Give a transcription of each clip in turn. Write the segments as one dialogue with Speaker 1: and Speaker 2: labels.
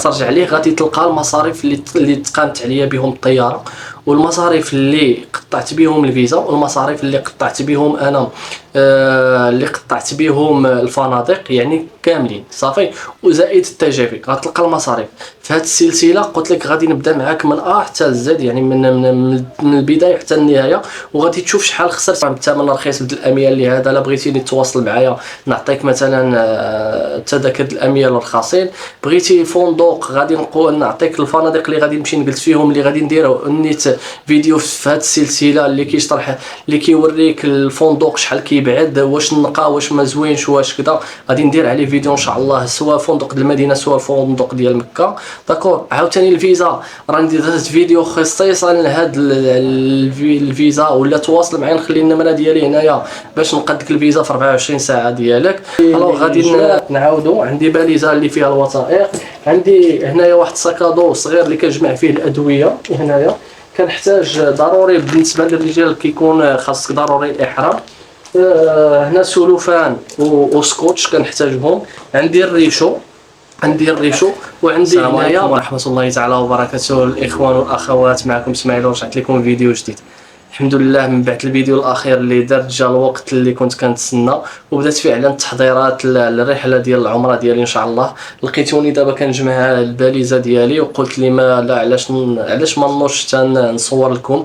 Speaker 1: ترجع ليه غادي تلقى المصاريف اللي تقامت عليا بهم الطياره، والمصاريف اللي قطعت بهم الفيزا، والمصاريف اللي قطعت بهم انا اللي قطعت بهم الفنادق، يعني كاملين صافي، وزائد التجارب. غتلقى المصاريف في هذه السلسله. قلت لك غادي نبدا معاك من حتى زد، يعني من البدايه حتى النهايه، وغادي تشوف شحال خسرت. الثمن رخيص د الاميال اللي هذا، الا بغيتيني تواصل معايا نعطيك مثلا تذاكر الاميال الرخاصين. بغيتي فندق غادي نعطيك الفنادق اللي غادي نمشي نجلس فيهم، اللي غادي نديرو نيت فيديو في هذه السلسله اللي كيشرح، اللي كيوريك الفندق شحال كيبعد، واش نقى واش ما زوينش واش كذا. غادي ندير عليه فيديو ان شاء الله، سواء فندق ديال المدينه سواء الفندق ديال مكه. داكور. عاوتاني الفيزا راني درت فيديو خصيصا لهاد الفيزا، ولا تواصل معايا نخلي النمره ديالي هنايا باش نقدك الفيزا في 24 ساعه ديالك. الوغ غادي نعاودو. عندي باليزه اللي فيها الوثائق، عندي هنايا واحد الساكادو صغير اللي كنجمع فيه الادويه. هنايا كنحتاج ضروري بالنسبه للرجال كيكون خاصك ضروري الاحرام. هنا سلوفان وسكوتش كنحتاجهم. عندي الريشو وعندي هنايا. ورحمه الله تعالى وبركاته الاخوان والاخوات، معكم اسماعيل ورجعت لكم فيديو جديد. الحمد لله من بعد الفيديو الاخير اللي درت جا الوقت اللي كنت كنتسنى، وبدات فعلا التحضيرات للرحله ديال العمره ديالي ان شاء الله. لقيتوني دابا كنجمع الباليزه ديالي، وقلت لي ما لا علاش ما نوضش حتى نصور لكم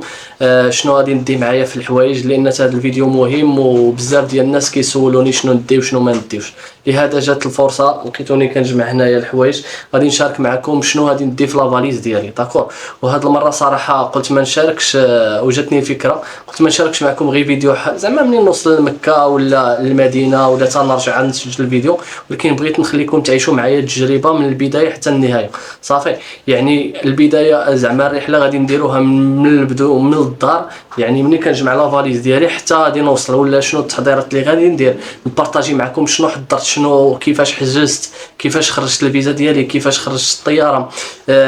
Speaker 1: شنو غادي ندي معايا في الحوايج، لان هذا الفيديو مهم وبزاف ديال الناس كيسولوني شنو ندي وشنو ما نديوش. لهذا جات الفرصه، لقيتوني كنجمع هنايا الحوايج، غادي نشارك معكم شنو غادي ندي في لافاليز ديالي. داكور. وهاد المره صراحه قلت ما نشاركش، وجاتني فكره قلت ما نشاركش معكم غير فيديو زعما منين نوصل لمكه ولا المدينه ولا تنرجع نسجل الفيديو، ولكن بغيت نخليكم تعيشوا معايا التجربه من البدايه حتى النهايه. صافي، يعني البدايه زعما الرحله غادي نديروها من البدو من الدار، يعني ملي كنجمع لافاليز ديالي حتى غادي نوصل، ولا شنو التحضيرات اللي غادي ندير، نبارطاجي معكم شنو حضرت، شنو كيفاش حجزت، كيفاش خرجت الفيزا ديالي، كيفاش خرجت الطياره،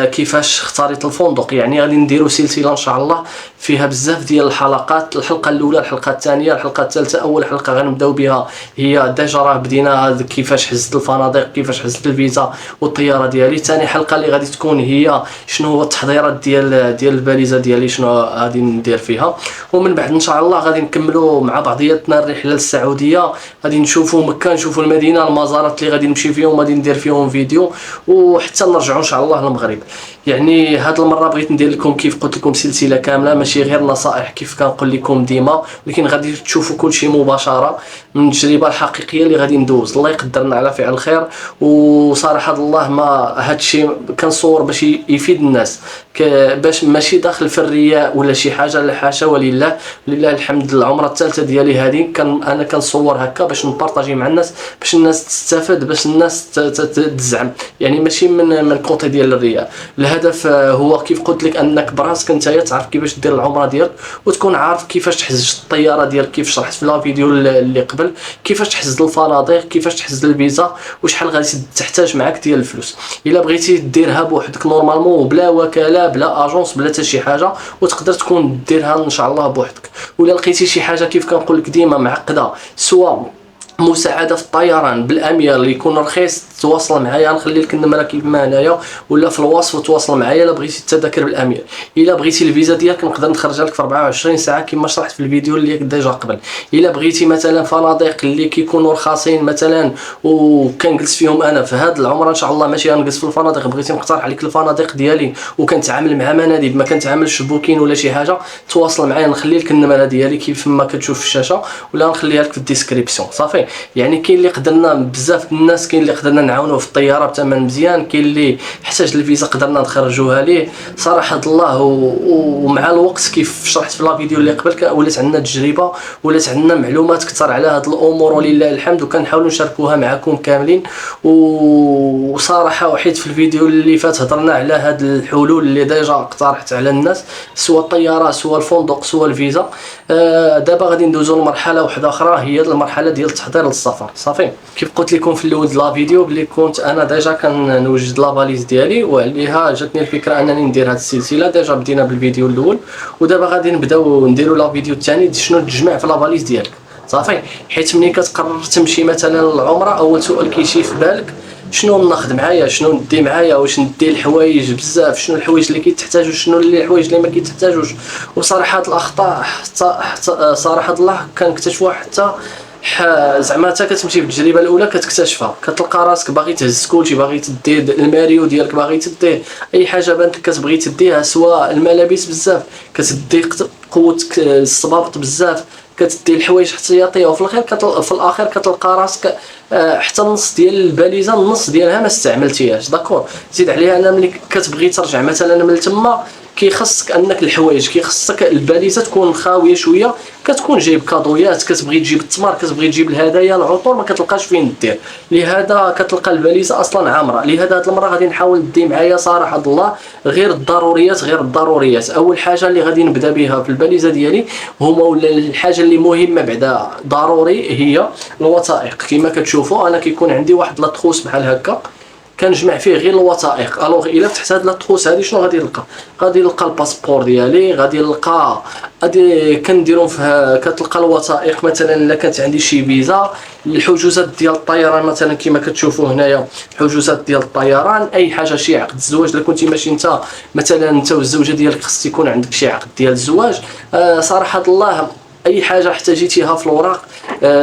Speaker 1: كيفاش اختاريت الفندق. يعني غادي نديروا سلسله ان شاء الله فيها بزاف ديال الحلقات. الحلقه الاولى، الحلقه الثانيه، الحلقه الثالثه. اول حلقه غنبداو بها هي ديجا راه بدينا كيفاش حجزت الفنادق، كيفاش حجزت الفيزا والطياره ديالي. ثاني حلقه اللي غادي تكون هي شنو هو التحضيرات ديال الباليزه ديالي، شنو غادي ندير فيها. ومن بعد ان شاء الله غادي نكملوا مع بعضياتنا الرحله للسعوديه، غادي نشوفوا مكه، نشوفوا المدينه، المزارات اللي غادي نمشي فيهم غادي ندير فيهم فيديو، وحتى نرجعوا ان شاء الله للمغرب. يعني هاد المره بغيت ندير لكم كيف قلت لكم سلسله كامله، ماشي غير نصائح كيف كنقول لكم ديما، ولكن غادي تشوفوا كل شيء مباشره من التجربه الحقيقيه اللي غادي ندوز. الله يقدرنا على فعل الخير. وصراحه الله ما هادشي كنصور باش يفيد الناس، باش ماشي داخل في الرياء ولا شي حاجه، لا حاشا ولله الحمد. العمره الثالثه ديالي هذه انا كنصور هكا باش نبارطاجي مع الناس، باش الناس تستافد، باش الناس تزعم، يعني ماشي من كوتي ديال الرياء. الهدف هو كيف قلت لك انك براسك انت تعرف كيفاش دير العمره ديالك، وتكون عارف كيفاش تحجز الطياره ديالك، كيف شرحت في لا فيديو اللي قبل، كيفاش تحجز الفنادق، كيفاش تحجز الفيزا، وشحال غادي تحتاج معاك ديال الفلوس. الا بغيتي ديرها بوحدك نورمالمون بلا وكاله بلا اجونس بلا حتى شي حاجه، وتقدر تكون ديرها ان شاء الله بوحدك. ولا لقيتي شي حاجه كيف كنقول لك ديما معقده، سواء مساعده في الطيران بالاميال اللي يكون رخيص، تواصل معايا، نخلي لك النمره كيما هنايا ولا في الوصف، تواصل معايا. الا بغيتي التذاكر بالاميال، الا بغيتي الفيزا ديالك نقدر نخرجها لك في 24 ساعه كما شرحت في الفيديو اللي ديجا قبل. الا بغيتي مثلا فنادق اللي كيكونوا رخاصين مثلا وكنجلس فيهم انا في هذه العمره ان شاء الله، ماشي غنجلس في الفنادق، بغيتي نقترح عليك الفنادق ديالي وكنتعامل مع مناديب، ما كنتعاملش بوكين ولا شي حاجه، تواصل معايا، نخلي لك النمره ديالي كيف ما كتشوف في الشاشه، ولا نخليها لك في الديسكريبسيون. صافي، يعني كاين اللي قدرنا بزاف الناس، كاين اللي قدرنا نعاونوه في الطياره بثمن مزيان، كاين اللي احتاج الفيزا قدرنا نخرجوها ليه. صراحه الله ومع الوقت كيف شرحت في لا فيديو اللي قبل ولات عندنا تجربه، ولات عندنا معلومات كثر على هاد الامور ولله الحمد، وكنحاولوا نشاركوها معكم كاملين. وصراحه وحيد في الفيديو اللي فات هضرنا على هاد الحلول اللي ديجا اقترحت على الناس، سواء الطياره سواء الفندق سواء الفيزا. دابا غادي ندوزو لمرحله واحده اخرى، هي المرحله ديال التحضير للسفر. صافي، كيف قلت لكم في الاول لا فيديو بلي كنت انا ديجا كنوجد لافاليز ديالي، وعليها جاتني الفكره انني ندير هاد السلسله. ديجا بدينا بالفيديو الاول، ودابا غادي نبداو نديروا لا فيديو الثاني شنو تجمع في لافاليز ديالك. صافي، حيت ملي كتقرر تمشي مثلا للعمره، اول سؤال كيجي في بالك شنو ناخذ معايا، شنو ندي معايا، واش ندي الحوايج بزاف، شنو الحوايج اللي كيتحتاجوا، شنو اللي الحوايج اللي ما كيتحتاجوش. وصراحه هاد الاخطاء حتى صراحه الله كنكتشفوها حتى زعما حتى كتمشي في التجربه الاولى كتكتشفها، كتلقى راسك باغي تهز كلشي، باغي تدي الماريو ديالك، باغي تدي اي حاجه بانت لك كتبغي تديها، سواء الملابس بزاف كتدي قوتك الصبابط بزاف، كتدي الحوايج احتياطيه، وفي الاخر كتلقى راسك حتى النص ديال الباليزه النص ديالها ما استعملتيهاش. داكور، زيد عليها انا ملي كتبغي ترجع مثلا من تما كيخصك انك الحوايج، كيخصك الباليزه تكون خاويه شويه، كتكون جايب كادويات، كتبغي تجيب التمر، كتبغي تجيب الهدايا العطور، ما كتلقاش فين دير، لهذا كتلقى الباليزه اصلا عامره. لهذا هاد المره غادي نحاول ندي معايا صراحه الله غير الضروريات، غير الضروريات. اول حاجه اللي غادي نبدا بها في الباليزه ديالي هما، ولا الحاجه اللي مهمه بعدا ضروري، هي الوثائق. كما كتشوفوا انا كيكون عندي واحد لاطخوس بحال هكا كنجمع فيه غير الوثائق. الوغ الا فتحت هاد لاطخوس هادي شنو غادي نلقى؟ غادي نلقى الباسبور ديالي، غادي نلقى كنديرهم فيها، كتلقى الوثائق مثلا الا كانت عندي شي فيزا، الحجوزات ديال الطيران مثلا كما كتشوفوا هنايا، حجوزات ديال الطيران، اي حاجه، شي عقد الزواج الا كنتي ماشي انت مثلا انت والزوجه ديالك خص يكون عندك شي عقد ديال الزواج. صراحه الله اي حاجه احتاجيتيها في الوراق،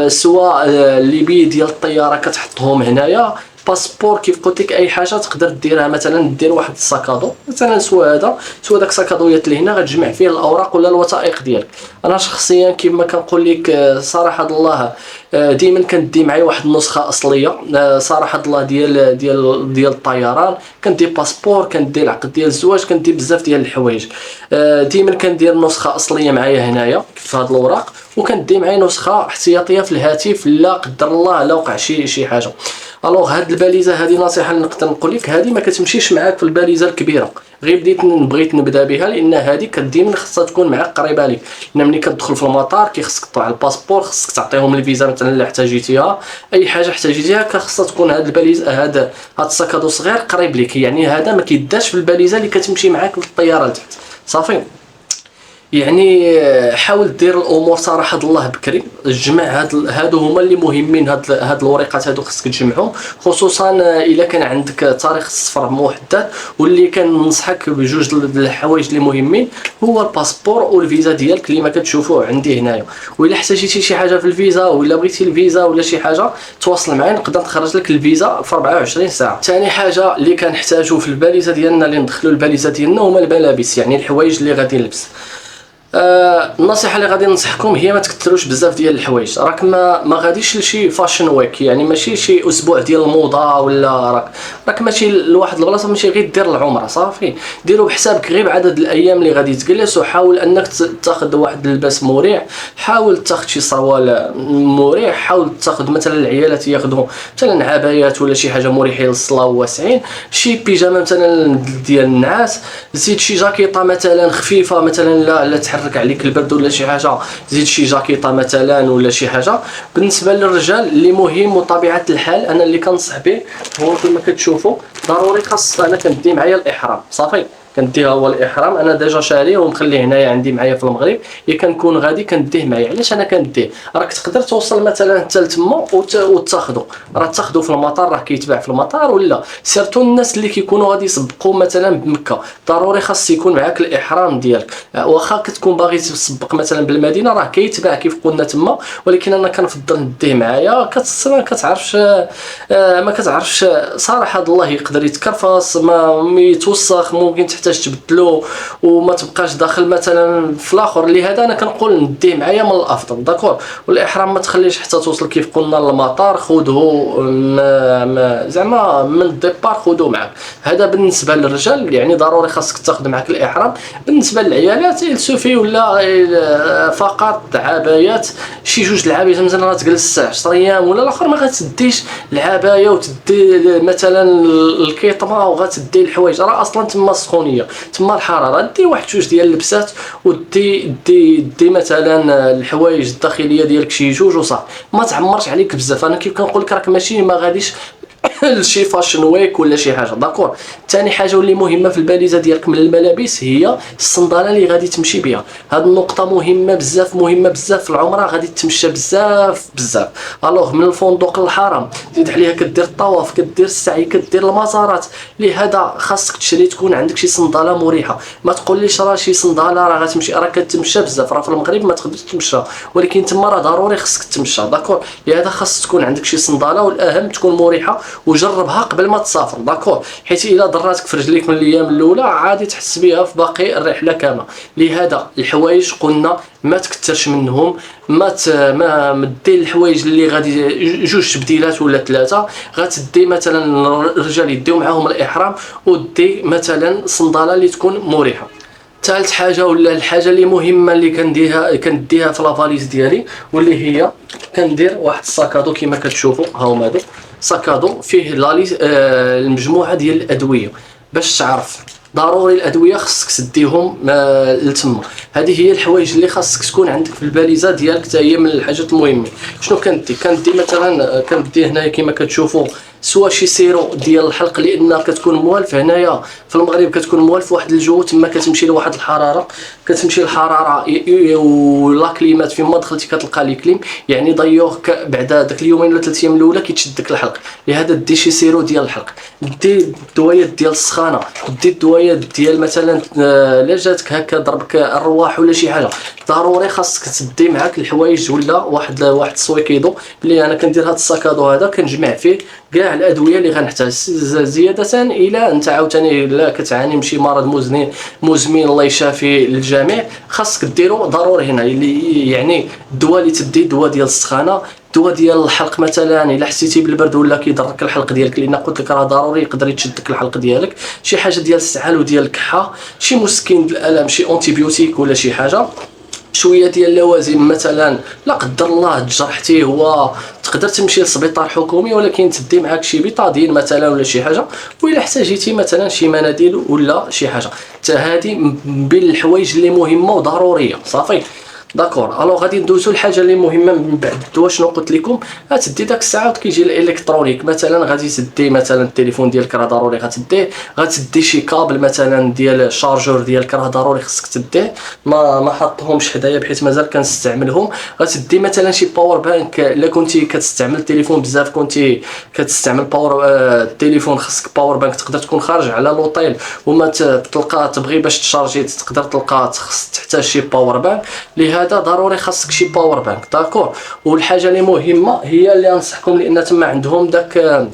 Speaker 1: سواء اللي بي ديال الطياره كتحطهم هنايا، باسبور كيف قلت لك، اي حاجه تقدر ديرها، مثلا دير واحد الساكادو مثلا، سواء هذا سواء داك الساكادويات اللي هنا غتجمع فيه الاوراق ولا الوثائق ديالك. انا شخصيا كما كنقول لك صراحه الله ديما كندي معايا واحد النسخه اصليه صراحه الله ديال الطيران، كندي باسبور، كندي العقد ديال الزواج، كندي بزاف ديال الحوايج. ديما كندير نسخه اصليه معايا هنايا في هاد الوراق، وكندي معايا نسخه احتياطيه في الهاتف لا قدر الله لا وقع شي حاجه. الوغ هاد الباليزه هادي نصيحه اللي نقدر نقول لك، هادي ما كتمشيش معاك في الباليزه الكبيره، غير بغيت نبدا بها لان هادي كديما خصها تكون معاك قريبه لك، لان ملي كتدخل في المطار كيخصك تطلع الباسبور، خصك تعطيهم الفيزا مثلا الا احتاجيتيها، اي حاجه احتاجيتيها خصها تكون هاد الباليزه، هاد الساكادو صغير قريب لك. يعني هذا ما كيداش في الباليزه اللي كتمشي معاك للطياره لتحت، صافي. يعني حاول دير الامور صراحه الله بكري، جمع هادو هما اللي مهمين، هاد الورقات هادو خصك تجمعهم، خصوصا الا كان عندك تاريخ السفر محدد. واللي كننصحك بجوج الحوايج اللي مهمين هو الباسبور والفيزا ديالك اللي ما كتشوفوه عندي هنايا. والا احتاجيتي شي حاجه في الفيزا، ولا بغيتي الفيزا ولا شي حاجه، تواصل معايا نقدر نخرج لك الفيزا في 24 ساعه. ثاني حاجه اللي كنحتاجو في الباليزه ديالنا، اللي ندخلوا الباليزه ديالنا، هما الملابس، يعني الحوايج اللي غادي نلبس. النصيحه اللي غادي ننصحكم هي ما تكثروش بزاف ديال الحوايج، راك ما غاديش لشي فاشن ويك، يعني ماشي شي اسبوع ديال الموضه، ولا راك ماشي لواحد البلاصه، ماشي غير دير العمره، صافي ديروا بحسابك غير بعدد الايام اللي غادي تجلس، وحاول انك تاخذ واحد اللباس مريح، حاول تاخذ شي صروال مريح، حاول تاخذ مثلا العيالات ياخذوا مثلا عبايات ولا شي حاجه مريحه للصلاه وواسعين، شي بيجامه مثلا ديال النعاس، زيد شي جاكيطه مثلا خفيفه، مثلا لا تحرك عليك البرد ولا شي حاجه، زيد شي جاكيطه مثلا ولا شي حاجه. بالنسبه للرجال اللي مهم وطبيعه الحال انا اللي كنصح به هو كما كتشوفوا ضروري خاص انا كندي معايا الاحرام، صافي كنديها هو الاحرام، انا ديجا شاريه ومخليه هنايا عندي معايا في المغرب، كنكون غادي كنديه معايا. علاش انا كنديه؟ راك تقدر توصل مثلا حتى لتما وتاخذو، راه تاخذو في المطار، راه كيتباع في المطار، ولا سيرتو الناس اللي كيكونوا غادي يسبقوا مثلا بمكه، ضروري خاص يكون معاك الاحرام ديالك. واخا كتكون باغي تسبق مثلا بالمدينه راه كيتباع كيف قلنا تما، ولكن انا كنفضل نديه معايا. ما كتعرفش صراحه الله يقدر يتكرفص، ما يتوسخ، ممكن تحتاج تبدلو وما تبقاش داخل مثلا في الاخر. لهذا انا كنقول نديه معايا من الافضل، داكور. والاحرام ما تخليش حتى توصل كيف قلنا للمطار، خذه زعما من الديبار خذوه معاك. هذا بالنسبه للرجال، يعني ضروري خاصك تاخذ معاك الاحرام. بالنسبه للعيالات السوفي ولا فقط عبايات، شي جوج العبايات مثلا راه تجلس 10 ايام، ولا الاخر ما غتديش العبايه وتدي مثلا الكيطمه وغتدي الحوايج، راه اصلا تما السخونيه، تما الحراره، دي واحد جوج ديال اللبسات ودي دي مثلا الحوايج الداخليه ديالك شي جوج وصافي، ما تعمرش عليك بزاف. انا كيف كنقول لك راك ماشي ما غاديش لشي فاشن ويك ولا شي حاجه. داكور. ثاني حاجه واللي مهمه في الباليزه ديالك من الملابس هي الصنداله اللي غادي تمشي بها. هاد النقطه مهمه بزاف، مهمه بزاف في العمره، غادي تمشى بزاف بزاف. الوغ من الفندق للحرم، زيد عليها كدير الطواف، كدير السعي، كدير المزارات. لهذا خاصك تشري تكون عندك شي صنداله مريحه. ما تقوليش راه شي صنداله راه غتمشي، راه كتمشى بزاف، راه في المغرب ما تقدرش تمشى، ولكن تما راه ضروري خاصك تمشى. داكور. لهذا خاص تكون عندك شي صنداله، والاهم تكون مريحه، وجربها قبل ما تسافر. داكور. حيت الا ضراتك في رجليك من الايام الاولى عادي تحس بها في باقي الرحله كامله. لهذا الحوايج قلنا ما تكثرش منهم، ما دير الحوايج اللي غادي جوج تبديلات ولا ثلاثه. غتدي مثلا الرجال يديو معاهم الاحرام، ودي مثلا صنداله اللي تكون مريحه. ثالث حاجه ولا الحاجه اللي مهمه اللي كنديها في لافاليز ديالي، واللي هي كندير واحد الساكادو كما كتشوفوا. ها هما هادو ساكادو فيه المجموعه ديال الادويه. باش تعرف ضروري الادويه خصك تديهم لتما. هذه هي الحوايج اللي خاصك تكون عندك في الباليزه ديالك، حتى هي من الحاجات المهمه. شنو كندي مثلا كندي هنايا كما كتشوفوا سوا شي سيرو ديال الحلق، لان كتكون موالف هنايا في المغرب، كتكون موالف واحد الجو تما، كتمشي لواحد الحراره، كتمشي الحراره ولا كليمات فين ما دخلتي كتلقى لي كليم، يعني ضيوك بعد داك اليومين ولا 3 ايام الاولى كيتشدك الحلق. لهذا دي شي سيرو ديال الحلق، دي الدويات ديال السخانه، دي الدويات ديال مثلا لا جاتك هكا ضربك الرواح ولا شي حاجه. ضروري خاصك تدي معاك الحوايج ولا واحد السويكيدو اللي انا كندير. هذا الساكادو هذا كنجمع فيه كاع الادويه اللي غنحتاج، زياده الى انت عاوتاني لا كتعاني من شي مرض مزمن الله يشافي للجميع، خاصك ديرو ضروري هنا. اللي يعني الدواء اللي تدي دواء ديال السخانه، دواء ديال الحلق مثلا الا حسيتي بالبرد ولا كيضرك الحلق ديالك، لان قلت لك راه ضروري يقدر يتشدك الحلق ديالك. شي حاجه ديال السعال وديال الكحه، شي مسكن الالم، شي اونتيبيوتيك ولا شي حاجه، شويه ديال اللوازم مثلا لا قدر الله تجرحتي هو تقدر تمشي للسبيطار حكومي، ولكن تدي معاك شي بيطادين مثلا ولا شي حاجه، والا احتاجيتي مثلا شي مناديل ولا شي حاجه. حتى هذه بين الحوايج اللي مهمه وضروريه. صافي. داكور. الوغ غادي ندوزو الحاجه اللي مهمه من بعد الدواء. شنو قلت لكم؟ غتدي داك الساعه كيجي الالكترونيك، مثلا غادي تدي مثلا التليفون ديالك راه ضروري غتديه، غتدي شي كابل مثلا ديال الشارجور ديالك راه ضروري خصك تديه، ما حطهمش حدايا بحيث مازال كنستعملهم. غتدي مثلا شي باور بانك الا كنتي كتستعمل التليفون بزاف، كنتي كتستعمل باور التليفون، خصك باور بانك تقدر تكون خارج على لوطيل وما تلقى تبغي باش تشارجي، تقدر تلقى تحتاج شي باور بانك. لهذا ضروري خاصك شي باور بانك. داكور. والحاجه اللي مهمه هي اللي انصحكم، لان تما عندهم داك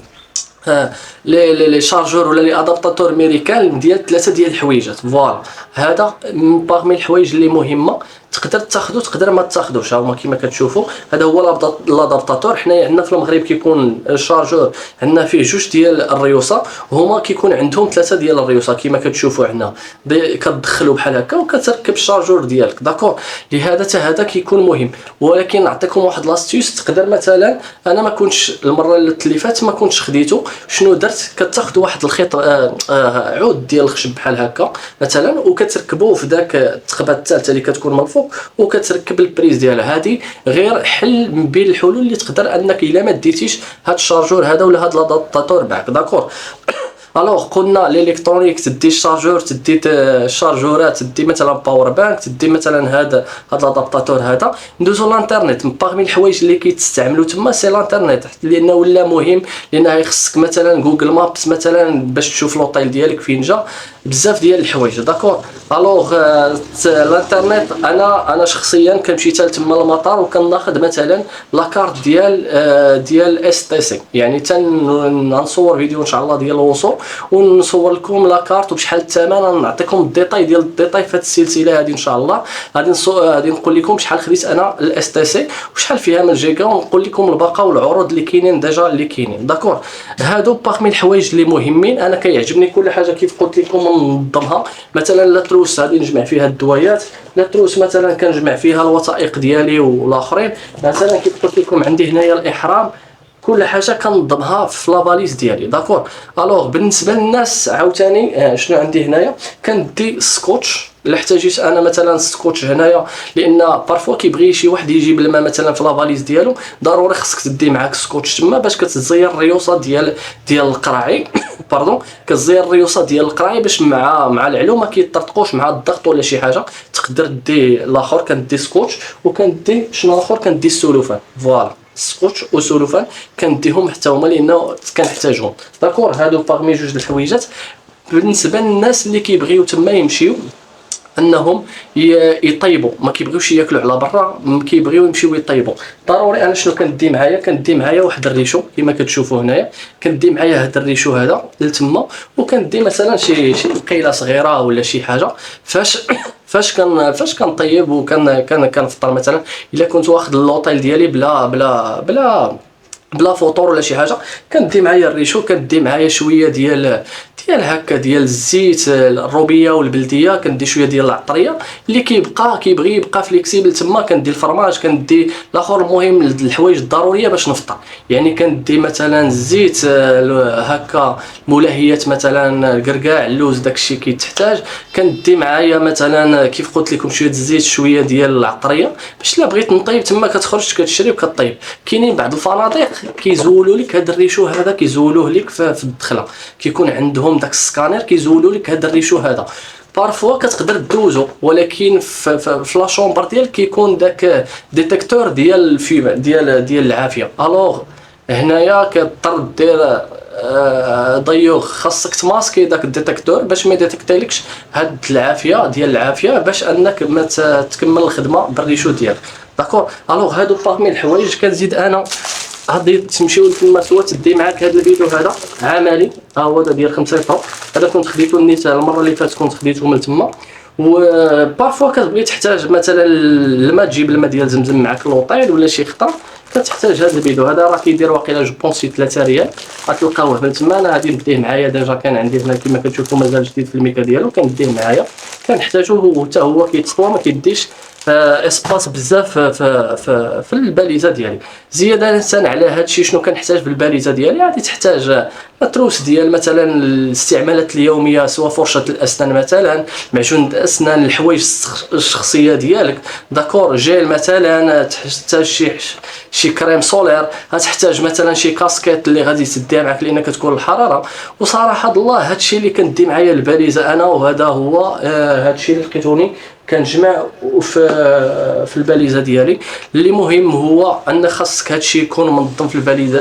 Speaker 1: لي شارجور ولا لي ادابتاتور امريكان ديال 3 ديال الحويجات. فوالا هذا باغمي الحوايج اللي مهمه، تقدر تاخذو تقدر ما تاخذوش. هما كما كتشوفوا هذا هو لادابتاتور. حنايا عندنا في المغرب كيكون الشارجور عندنا فيه 2 ديال الريوسه، وهما كيكون عندهم 3 ديال الريوسه كما كتشوفوا هنا. كتدخلوا بحال هكا وكتركب الشارجور ديالك. داكور. لهذا حتى هذا كيكون مهم. ولكن نعطيكم واحد لاستيوس، تقدر مثلا انا ما كنتش المره اللي فاتت ما كنتش خديته. شنو درت؟ كتاخذ واحد الخيط عود ديال الخشب بحال هكا مثلا، وكتركبوه في داك التقبه الثالثه اللي كتكون من الفوق، وكتركب البريز ديالها. هذه غير حل من بين الحلول اللي تقدر انك الا ما ديتيش هاد الشارجور هذا ولا هاد لادابتاتور معك. داكور. الوغ قلنا الالكترونيك تدي الشارجور، تدي الشارجورات، تدي مثلا باور بانك، تدي مثلا هاد الادابتاتور هذا. ندوزو للانترنت. باغمي الحوايج اللي كيتستعملوا تما سي الانترنت، لانه ولا مهم، لان خصك مثلا جوجل مابس مثلا باش تشوف لوطيل ديالك فين جا، بزاف ديال الحوايج. داكور. الوغ الانترنت انا شخصيا كنمشي حتى تما المطار وكناخذ مثلا لاكارت ديال اس تي سي، يعني نصور فيديو ان شاء الله ديال الوصول ونصور لكم لاكارت وبشحال الثمن، نعطيكم الديتاي ديال الديتاي في هذه السلسله هذه ان شاء الله. غادي نقول لكم شحال خديت انا الاس تي سي وشحال فيها من جيجا، ونقول لكم الباقه والعروض اللي كاينين ديجا اللي كاينين. داكور. هادو باغمي الحوايج اللي مهمين. انا كيعجبني كل حاجه كيف قلت لكم ننظمها. مثلا لا تروس غادي نجمع فيها الدوايات، لا تروس مثلا كنجمع فيها الوثائق ديالي والاخرين. مثلا كيف قلت لكم عندي هنايا الاحرام، كل حاجه كنظمها في لافاليز ديالي. داكور. الوغ بالنسبه للناس عاوتاني شنو عندي هنايا؟ كندي السكوتش الا احتاجيت انا مثلا السكوتش هنايا، لان بارفوا كيبغي شي واحد يجيب الماء مثلا في لافاليز ديالو، ضروري خصك تدي معاك السكوتش تما باش كتزير الريوسه ديال القراعي باردون، كتزير الريوسه ديال القراعي باش مع العلو ما كيطرطقوش مع الضغط ولا شي حاجه. تقدر دي الاخر كندي سكوتش وكندي شنو الاخر كندي السلوفان. فوالا السكوتش والسلوفان كنديهم حتى هما لانه كنحتاجهم. داكور، هادو باغمي جوج د الحويجات بالنسبه للناس اللي كيبغيو تما يمشيو انهم يطيبوا، ما كيبغيوش ياكلوا على برا، كيبغيو يمشيو يطيبوا. ضروري انا شنو كندي معايا؟ كندي معايا واحد الريشو كما كتشوفوا هنايا، كندي معايا هذا الريشو هذا لتما، وكندي مثلا شي قيله صغيره ولا شي حاجه فاش كنطيب كنفطر مثلا. الا كنت واخد اللوطيل ديالي بلا فطور ولا شي حاجه، كندي معايا الريشو، كندي معايا شويه ديال هكا ديال الزيت الروبيه والبلديه، كندي شويه ديال العطريه اللي كيبغي يبقى فليكسيبل تما، كندي الفرماج، كندي الاخر. المهم الحوايج الضروريه باش نفطر، يعني كندي مثلا الزيت هكا ملهيات مثلا الكركاع اللوز داكشي كيتحتاج، كندي معايا مثلا كيف قلت لكم شويه الزيت شويه ديال العطريه باش لا بغيت نطيب تما كتخرج كتشري وكطيب. كاينين بعض الفنادق كيزولوا لك هذا الريشو هذا، كيزولوه لك في الدخله، كيكون عندهم داك السكانير كيزولوا لك هذا الريشو هذا. بارفوا كتقدر دوزو، ولكن في لا شومبر ديالك كيكون داك ديتيكتور ديال الفيما ديال العافيه. الوغ هنايا كتضطر دير ضيوغ، خاصك تماسكي داك الديتيكتور باش ما يديتيكتيلكش هاد العافيه ديال العافيه، باش انك ما تكمل الخدمه بالريشو ديالك. داكور، الوغ هادو باغمي الحوايج. كنزيد انا غادي تمشيو تما سوا تدي معاك هذا الفيديو هذا عملي، ها هو ديال 5 لتر. هذا كنت خديته نيت المره اللي فاتت، كنت خديته من تما. وبارفوا كتبغي تحتاج مثلا الماء، تجيب الماء ديال زمزم معاك لوطيل ولا شي خطره، كتحتاج هذا الفيديو هذا. راه كيدير واقيلا جو بونس شي 3 ريال، غتلقاوه من تما. انا غادي نديه معايا ديجا، كان عندي هنا كما كتشوفوا مازال جديد في الميكا ديالو، كنديه معايا كنحتاجوه حتى هو كيتطوى، ما كيديش اسباس بزاف في الباليزه ديالي. زياده على هذا الشيء شنو كنحتاج في الباليزه ديالي؟ غادي تحتاج التروس ديال مثلا الاستعمالات اليوميه، سواء فرشه الاسنان مثلا، معجون الاسنان، الحوايج الشخصيه ديالك. داكور، جيل مثلا، تحتاج شي كريم سولير، غتحتاج مثلا شي كاسكيت اللي غادي تديها معك لان كتكون الحراره. وصراحه الله هذا الشيء اللي كندي معايا الباليزه انا، وهذا هو هذا الشيء اللي لقيتوني كنجمع في الباليزه ديالي. اللي مهم هو ان خاصك هادشي يكون منظم في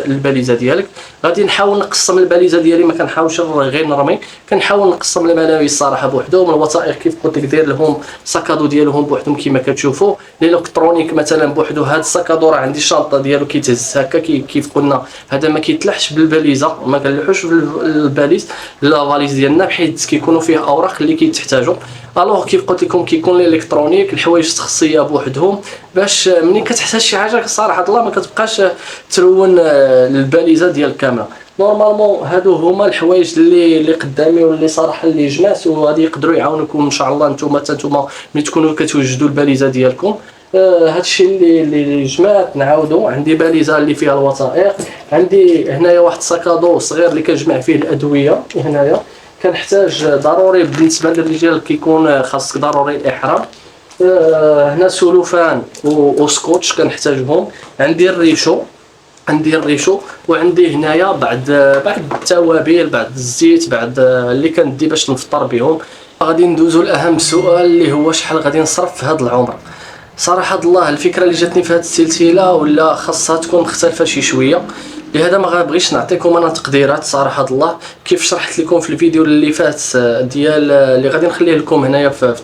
Speaker 1: الباليزه ديالك. غادي نحاول نقسم الباليزه ديالي، ما كنحاولش غير نرمي، كنحاول نقسم الملابس صراحه بوحدهم. الوثائق كيف قلت لك داير لهم ساكادو ديالهم بوحدهم كما كتشوفوا. الالكترونيك مثلا بوحدو، هذا الساكادو راه عندي الشنطه ديالو كيتهز هكا كيف قلنا، هذا ما كيتلحش بالباليزه، ما كنلحوش بالباليز لافاليز ديالنا، حيت كيكونوا فيه اوراق اللي كيتحتاجوا. الوغ كيف قلت لكم كيكون الالكترونيك الحوايج الشخصيه بوحدهم، باش ملي كتحتاج شي حاجه صراحه الله ما كتبقاش تلون الباليزه ديال كامله. نورمالمون هادو هما الحوايج اللي قدامي واللي صراحه اللي جمعت، وغادي يقدروا يعاونكم ان شاء الله. نتوما ملي تكونوا كتوجدوا الباليزه ديالكم. هادشي اللي جمعت نعاودو. عندي باليزه اللي فيها الوثائق، عندي هنايا واحد ساكادو صغير اللي كنجمع فيه الادويه. هنايا كنحتاج ضروري بالنسبه للرجال كيكون خاصك ضروري الاحرام. هنا سلوفان وسكوتش كنحتاجهم. عندي الريشو وعندي هنايا بعد التوابل، بعد الزيت، بعد اللي كندي باش نفطر بهم. غادي ندوزو لاهم سؤال اللي هو شحال غادي نصرف في هذا العمر. صراحه الله الفكره اللي جاتني في هذه السلسله ولا خاصها تكون مختلفه شي شويه، لهذا ما غنبغيش نعطيكم انا تقديرات. صراحه الله كيف شرحت لكم في الفيديو اللي فات ديال اللي غادي نخليه لكم هنايا في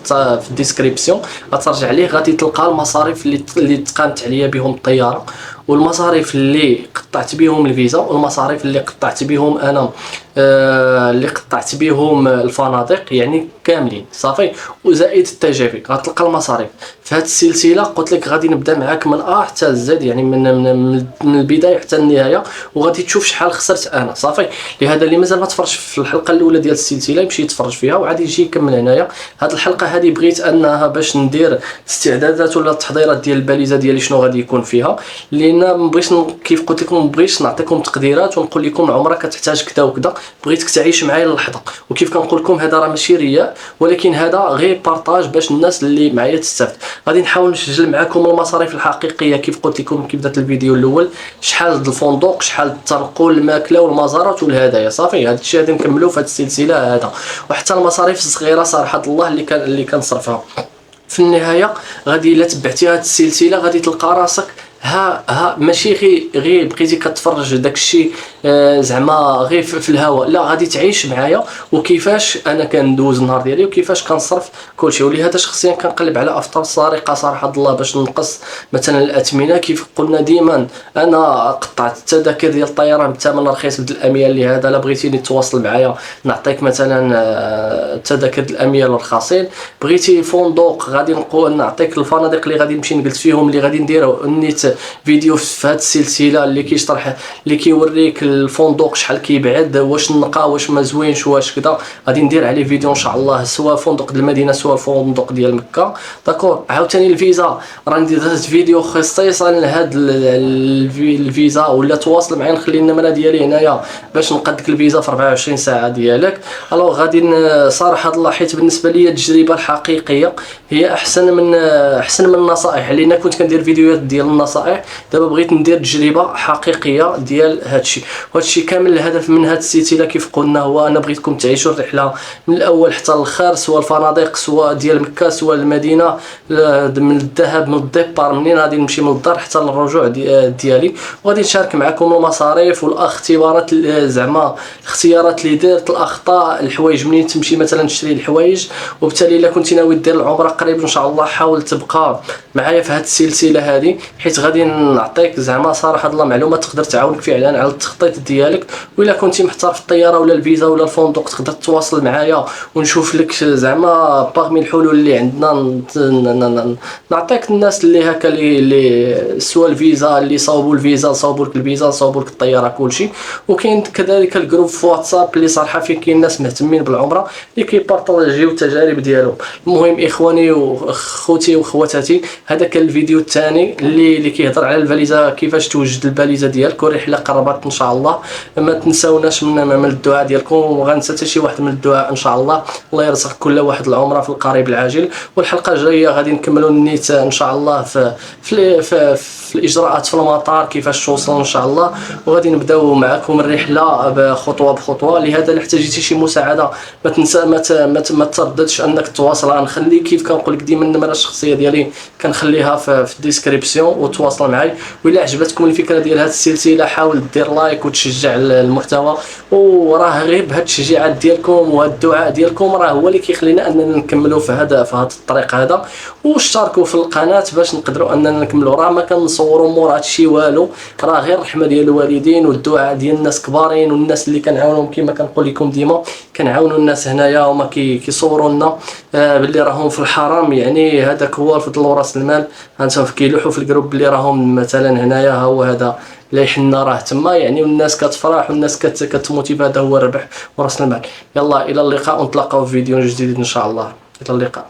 Speaker 1: الديسكريبسيون، غترجع ليه غادي تلقى المصاريف اللي تقامت عليا بهم الطياره، والمصاريف اللي قطعت بهم الفيزا، والمصاريف اللي قطعت بهم انا اللي قطعت بهم الفنادق، يعني كاملين صافي، وزائد التجاري. غتلقى المصاريف في هذه السلسله. قلت لك غادي نبدا معاك من ا حتى زد، يعني من البدايه حتى النهايه، وغادي تشوف شحال خسرت انا صافي. لهذا اللي مازال ما تفرجش في الحلقه الاولى ديال السلسله يمشي يتفرج فيها وعادي يجي يكمل هنايا. هذه الحلقه هذه بغيت انها باش ندير استعدادات ولا التحضيرات ديال الباليزه ديالي شنو غادي يكون فيها، لان مبغيتش كيف قلت لكم مبغيتش نعطيكم تقديرات ونقول لكم عمرك كتحتاج كذا وكذا، بغيتك تعيش معايا اللحظه. وكيف كنقول لكم هذا راه ماشي رياء، ولكن هذا غير بارطاج باش الناس اللي معايا تستافد. غادي نحاول نسجل معكم المصاريف الحقيقيه كيف قلت لكم كيف بدات الفيديو الاول، شحال د الفندق، شحال التنقل، الماكله والمزارات والهدايا. صافي هذا الشيء غادي نكملوا في هذه السلسله هذا، وحتى المصاريف الصغيره صراحه الله اللي كنصرفها. في النهايه غادي الا تبعتي هذه السلسله غادي تلقى راسك ها ماشي غير بقيتي كتفرج داكشي زعما غير في الهواء، لا غادي تعيش معايا وكيفاش انا كندوز النهار ديالي وكيفاش كنصرف كلشي. ولهذا شخصيا كنقلب على افطار سارقه صراحه الله باش نقص مثلا الاثمنه. كيف قلنا ديما انا قطعت التذاكر ديال الطيران بثمن رخيص بدل الاميال اللي هذا. لا بغيتيني تواصل معايا نعطيك مثلا التذاكر ديال الاميال الرخاصين. بغيتي فندق غادي نقول نعطيك الفنادق اللي غادي نمشي نجلس فيهم، اللي غادي نديرو نيت فيديو في هذه السلسله اللي كيشرح اللي كيوريك الفندق شحال كيبعد، واش نقى واش ما زوينش واش كذا. غادي ندير عليه فيديو ان شاء الله، سواء فندق ديال المدينه سواء فندق ديال مكه. داكور. عاوتاني الفيزا راه ندير فيديو خصيصا لهاد الفيزا، ولا تواصل معايا نخلي النمره ديالي هنايا باش نقدك الفيزا في 24 ساعه ديالك. الوغ غادي صراحه الله حيت بالنسبه لي التجربه الحقيقيه هي احسن من النصائح، لان كنت كندير فيديوهات ديال النصائح. دابا بغيت ندير تجربه حقيقيه ديال هادشي، وهادشي كامل الهدف من هاد السلسله كيف قلنا هو انا بغيتكم تعيشوا الرحله من الاول حتى الاخر، سواء الفنادق سواء ديال مكه سواء المدينه، من الذهاب من الديبار منين غادي نمشي من الدار حتى الرجوع ديالي. وغادي نشارك معكم المصاريف والاختبارات زعما الاختيارات اللي درت، الاخطاء، الحوايج منين تمشي مثلا تشري الحوايج. وبالتالي الا كنتي ناوي دير العمره قريب ان شاء الله حاول تبقى معايا في هذه السلسله هذه، حيت غادي نعطيك زعما صراحه الله معلومات تقدر تعاونك فعلا على التخطيط ديالك. وإلا كنتي محتار في الطياره ولا الفيزا ولا الفندق تقدر تواصل معايا ونشوف لك زعما باغمي الحلول اللي عندنا نعطيك الناس اللي هكا اللي سوا الفيزا اللي صاوبوا الفيزا صاوبوا لك الفيزا صاوبوا لك الطياره كلشي. وكاين كذلك الجروب في واتساب اللي صراحه فيه كاين ناس مهتمين بالعمره اللي كيبارطاجيو التجارب ديالهم. المهم اخواني واخوتي واخواتاتي هذا كان الفيديو الثاني اللي كيهضر على الفاليزا، كيفاش توجد الفاليزا ديالك. والرحله قربت ان شاء الله، ما تنساوناش من الدعاء ديالكم، وغنسى حتى شي واحد من الدعاء ان شاء الله. الله يرزق كل واحد العمره في القريب العاجل. والحلقه الجايه غادي نكملوا النيت ان شاء الله في الاجراءات في المطار كيفاش توصل ان شاء الله، وغادي نبداو معكم الرحله خطوه بخطوه. لهذا الا احتاجيتي شي مساعده ما تنسى ما ترددش انك تواصل. غنخلي كيف كنقول لك ديما النمره الشخصيه ديالي كنخليها في الديسكريبسيون وتواصل معي. وإلا عجبتكم الفكره ديال هذه السلسله حاول دير لايك وتشجع المحتوى، وراه غير بهاد التشجيعات ديالكم وهاد الدعاء ديالكم راه هو اللي كيخلينا اننا نكملوا في هذا الطريق هذا. واشتركوا في القناه باش نقدروا اننا نكملوا. راه ما كنصوروا مور هادشي والو، راه غير الرحمه ديال الوالدين والدعاء ديال الناس كبارين والناس اللي كنعاونهم كما كنقول لكم ديما كنعاونوا الناس هنايا وما كيصوروا لنا باللي راهم في الحرام. يعني هذاك هو الفضل وراس المال. هانتوما كيلوحوا في الجروب اللي راهم مثلا هنايا ها هو هذا لا يحنا راه تما يعني، والناس كتفرح والناس كتموتيف. هذا هو الربح وراس المال. يلا الى اللقاء ونتلاقاو في فيديو جديد ان شاء الله. الى اللقاء.